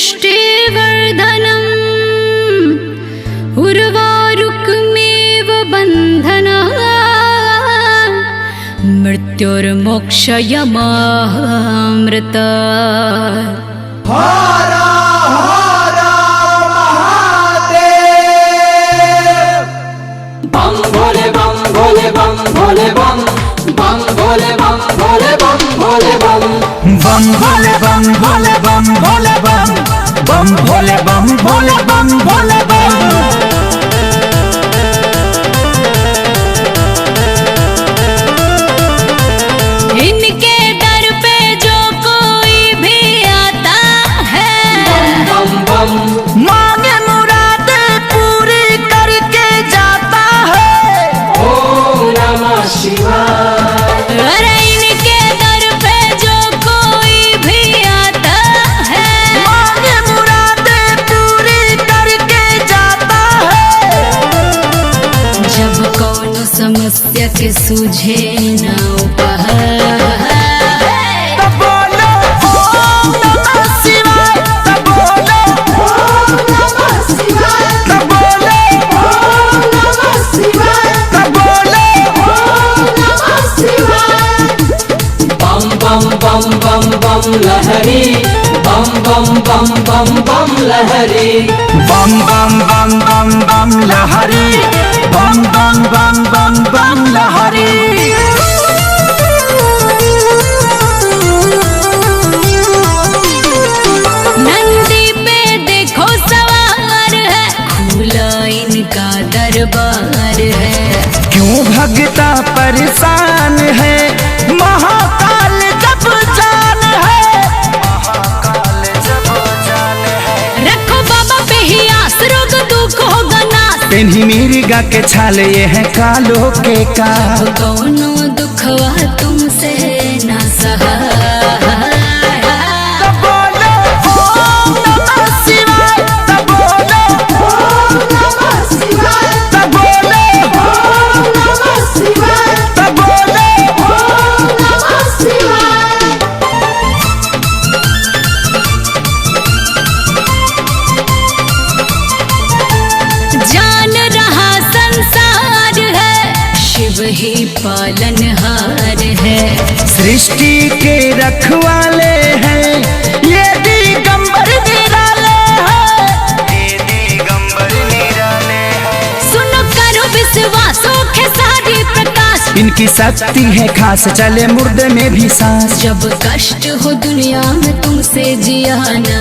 पुष्टिवर्धनम् उर्वारुकमेव बन्धनः मृत्युर्मोक्षयमामृता। हर हर महादेव। बम भोले बम भोले बम भोले बम बम भोले बम भोले बम भोले बम बम भोले बम भोले बम भोले बम बम भोले बम भोले बम भोले बम। इनके दर पे जो कोई भी आता है बम बम मांगे मुरादे पूरी करके जाता है। ओम नमः शिवाय। अरे इनके दर पे जो कोई भी आता है मांगे मुरादे पूरी करके जाता है। जब कौनो समस्या के सूझे ना उपाय तब बोलो ओम नमः शिवाय। तब बोलो ओम नमः शिवाय। तब बोलो ओम नमः शिवाय। तब बोलो ओम नमः शिवाय। बम बम बम बम बम लहरी बम बम बम बम बम लहरी बम बम बम बम बम लहरी बम बम बम बम बम लहरी। नंदी पे देखो सवार है खुला इनका दरबार है। क्यों भगता परेशान है महाकाल जब जान है। महाकाल जब जान है। रखो बाबा पे ही आस रोग दुख होगा नाश। पेन्ही मिर्गा के छाल ये है कालो के का। कौनो दुखवा तुमसे ना सहाय तब बोलो ओम नमः शिवाय। तब बोलो ओम नमः शिवाय। तब बोलो ओम नमः शिवाय। तब बोलो ओम नमः शिवाय। जान रहा संसार है शिव ही पालनहार है। सृष्टि के रखवाले हैं ये दिगंबर निराले हैं। ये दिगंबर निराले हैं। सुनो करो विश्वासों के सारी प्रकाश। इनकी शक्ति है खास चले मुर्दे में भी सांस। जब कष्ट हो दुनिया में तुमसे जिया ना